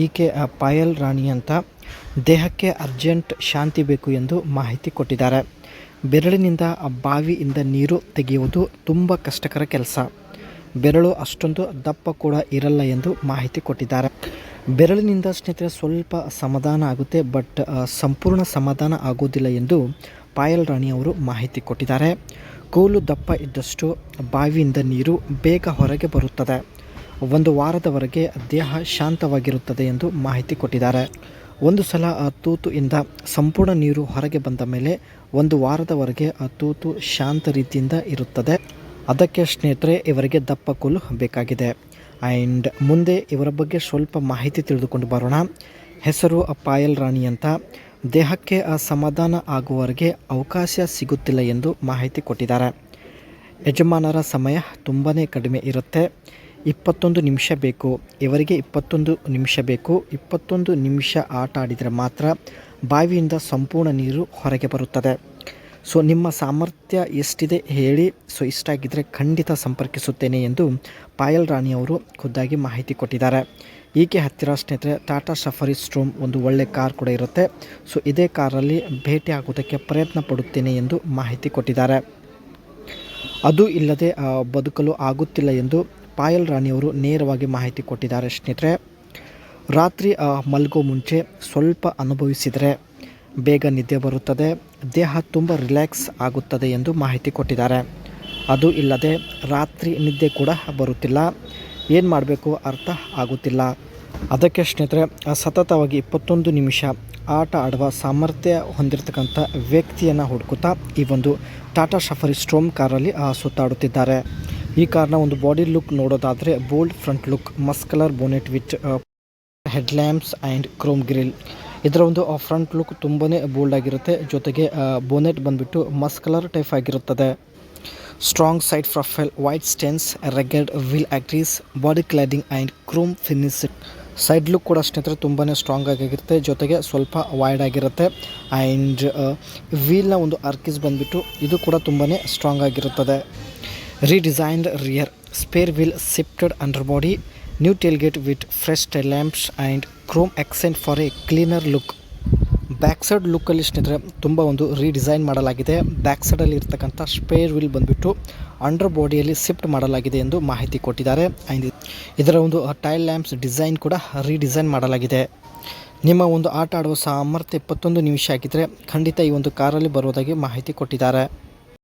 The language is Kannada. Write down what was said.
ಈಕೆ ಪಾಯಲ್ ರಾಣಿ ಅಂತ. ದೇಹಕ್ಕೆ ಅರ್ಜೆಂಟ್ ಶಾಂತಿ ಬೇಕು ಎಂದು ಮಾಹಿತಿ ಕೊಟ್ಟಿದ್ದಾರೆ. ಬೆರಳಿನಿಂದ ಬಾವಿಯಿಂದ ನೀರು ತೆಗೆಯುವುದು ತುಂಬ ಕಷ್ಟಕರ ಕೆಲಸ. ಬೆರಳು ಅಷ್ಟೊಂದು ದಪ್ಪ ಕೂಡ ಇರಲ್ಲ ಎಂದು ಮಾಹಿತಿ ಕೊಟ್ಟಿದ್ದಾರೆ. ಬೆರಳಿನಿಂದ ಸ್ನೇಹಿತರೆ ಸ್ವಲ್ಪ ಸಮಾಧಾನ ಆಗುತ್ತೆ, ಬಟ್ ಸಂಪೂರ್ಣ ಸಮಾಧಾನ ಆಗೋದಿಲ್ಲ ಎಂದು ಪಾಯಲ್ ರಾಣಿ ಅವರು ಮಾಹಿತಿ ಕೊಟ್ಟಿದ್ದಾರೆ. ಕೋಲು ದಪ್ಪ ಇದ್ದಷ್ಟು ಬಾವಿಯಿಂದ ನೀರು ಬೇಗ ಹೊರಗೆ ಬರುತ್ತದೆ. 1 ವಾರದವರೆಗೆ ದೇಹ ಶಾಂತವಾಗಿರುತ್ತದೆ ಎಂದು ಮಾಹಿತಿ ಕೊಟ್ಟಿದ್ದಾರೆ. ಒಂದು ಸಲ ತೂತು ಇಂದ ಸಂಪೂರ್ಣ ನೀರು ಹೊರಗೆ ಬಂದ ಮೇಲೆ 1 ವಾರದವರೆಗೆ ತೂತು ಶಾಂತ ರೀತಿಯಿಂದ ಇರುತ್ತದೆ. ಅದಕ್ಕೆ ಸ್ನೇಹಿತರೆ ಇವರಿಗೆ ದಪ್ಪ ಕೋಲು ಬೇಕಾಗಿದೆ. ಆ್ಯಂಡ್ ಮುಂದೆ ಇವರ ಬಗ್ಗೆ ಸ್ವಲ್ಪ ಮಾಹಿತಿ ತಿಳಿದುಕೊಂಡು ಬರೋಣ. ಹೆಸರು ಪಾಯಲ್ ರಾಣಿ ಅಂತ. ದೇಹಕ್ಕೆ ಸಮಾಧಾನ ಆಗುವವರೆಗೆ ಅವಕಾಶ ಸಿಗುತ್ತಿಲ್ಲ ಎಂದು ಮಾಹಿತಿ ಕೊಟ್ಟಿದ್ದಾರೆ. ಯಜಮಾನರ ಸಮಯ ತುಂಬಾ ಕಡಿಮೆ ಇರುತ್ತೆ. 21 ನಿಮಿಷ ಬೇಕು ಇವರಿಗೆ. 21 ನಿಮಿಷ ಬೇಕು. 21 ನಿಮಿಷ ಆಟ ಆಡಿದರೆ ಮಾತ್ರ ಬಾವಿಯಿಂದ ಸಂಪೂರ್ಣ ನೀರು ಹೊರಗೆ ಬರುತ್ತದೆ. ಸೊ ನಿಮ್ಮ ಸಾಮರ್ಥ್ಯ ಎಷ್ಟಿದೆ ಹೇಳಿ. ಸೊ ಇಷ್ಟ ಆಗಿದ್ದರೆ ಖಂಡಿತ ಸಂಪರ್ಕಿಸುತ್ತೇನೆ ಎಂದು ಪಾಯಲ್ ರಾಣಿ ಅವರು ಖುದ್ದಾಗಿ ಮಾಹಿತಿ ಕೊಟ್ಟಿದ್ದಾರೆ. ಈಕೆ ಹತ್ತಿರ ಸ್ನೇಹಿತರೆ ಟಾಟಾ ಸಫಾರಿ ಸ್ಟ್ರೋಮ್ ಒಂದು ಒಳ್ಳೆ ಕಾರ್ ಕೂಡ ಇರುತ್ತೆ. ಸೊ ಇದೇ ಕಾರಲ್ಲಿ ಭೇಟಿ ಆಗೋದಕ್ಕೆ ಪ್ರಯತ್ನ ಪಡುತ್ತೇನೆ ಎಂದು ಮಾಹಿತಿ ಕೊಟ್ಟಿದ್ದಾರೆ. ಅದು ಇಲ್ಲದೆ ಬದುಕಲು ಆಗುತ್ತಿಲ್ಲ ಎಂದು ಪಾಯಲ್ ರಾಣಿಯವರು ನೇರವಾಗಿ ಮಾಹಿತಿ ಕೊಟ್ಟಿದ್ದಾರೆ. ಸ್ನೇಹಿತರೆ ರಾತ್ರಿ ಮಲಗೋ ಮುಂಚೆ ಸ್ವಲ್ಪ ಅನುಭವಿಸಿದರೆ ಬೇಗ ನಿದ್ದೆ ಬರುತ್ತದೆ, ದೇಹ ತುಂಬ ರಿಲ್ಯಾಕ್ಸ್ ಆಗುತ್ತದೆ ಎಂದು ಮಾಹಿತಿ ಕೊಟ್ಟಿದ್ದಾರೆ. ಅದು ಇಲ್ಲದೆ ರಾತ್ರಿ ನಿದ್ದೆ ಕೂಡ ಬರುತ್ತಿಲ್ಲ, ಏನು ಮಾಡಬೇಕು ಅರ್ಥ ಆಗುತ್ತಿಲ್ಲ. ಅದಕ್ಕೆ ಸ್ನೇಹಿತರೆ ಸತತವಾಗಿ 21 ನಿಮಿಷ ಆಟ ಆಡುವ ಸಾಮರ್ಥ್ಯ ಹೊಂದಿರತಕ್ಕಂಥ ವ್ಯಕ್ತಿಯನ್ನು ಹುಡುಕುತ್ತಾ ಈ ಒಂದು ಟಾಟಾ ಸಫಾರಿ ಸ್ಟ್ರೋಮ್ ಕಾರಲ್ಲಿ ಸುತ್ತಾಡುತ್ತಿದ್ದಾರೆ. ಈ ಕಾರ್ನ ಒಂದು ಬಾಡಿ ಲುಕ್ ನೋಡೋದಾದರೆ bold front look, muscular bonnet with headlamps and chrome grille. ಇದರ ಒಂದು ಫ್ರಂಟ್ ಲುಕ್ ತುಂಬಾ ಬೋಲ್ಡ್ ಆಗಿರುತ್ತೆ. ಜೊತೆಗೆ ಬೋನೆಟ್ ಬಂದುಬಿಟ್ಟು ಮಸ್ಕಲರ್ ಟೈಪ್ ಆಗಿರುತ್ತದೆ. Strong side profile, wide stance, rugged wheel arches, body cladding and chrome finish. Side look ಕೂಡ ಸ್ನೇಹಿತರೆ ತುಂಬಾ ಸ್ಟ್ರಾಂಗ್ ಆಗಿರುತ್ತೆ. ಜೊತೆಗೆ ಸ್ವಲ್ಪ ವೈಡ್ ಆಗಿರುತ್ತೆ. ಆ್ಯಂಡ್ ವೀಲ್ನ ಒಂದು ಆರ್ಕಿಸ್ ಬಂದುಬಿಟ್ಟು ಇದು ಕೂಡ ತುಂಬಾ ಸ್ಟ್ರಾಂಗ್ ಆಗಿರುತ್ತದೆ. Redesigned rear, spare wheel shifted under body, new tailgate with fresh tail lamps and chrome accent for a cleaner look. Back side ಲುಕ್ಕಲ್ಲಿ ಸ್ನೇಹಿತರೆ ತುಂಬ ಒಂದು ರೀಡಿಸೈನ್ ಮಾಡಲಾಗಿದೆ. ಬ್ಯಾಕ್ ಸೈಡಲ್ಲಿ ಇರ್ತಕ್ಕಂಥ ಸ್ಪೇರ್ ವೀಲ್ ಬಂದುಬಿಟ್ಟು ಅಂಡರ್ ಬಾಡಿಯಲ್ಲಿ ಶಿಫ್ಟ್ ಮಾಡಲಾಗಿದೆ ಎಂದು ಮಾಹಿತಿ ಕೊಟ್ಟಿದ್ದಾರೆ. ಆ್ಯಂಡ್ ಇದರ ಒಂದು ಟೈಲ್ ಲ್ಯಾಂಪ್ಸ್ ಡಿಸೈನ್ ಕೂಡ ರೀಡಿಸೈನ್ ಮಾಡಲಾಗಿದೆ. ನಿಮ್ಮ ಒಂದು ಆಟ ಆಡುವ ಸಾಮರ್ಥ್ಯ 21 ನಿಮಿಷ ಆಗಿದ್ದರೆ ಖಂಡಿತ ಈ ಒಂದು ಕಾರಲ್ಲಿ ಬರುವುದಾಗಿ ಮಾಹಿತಿ ಕೊಟ್ಟಿದ್ದಾರೆ.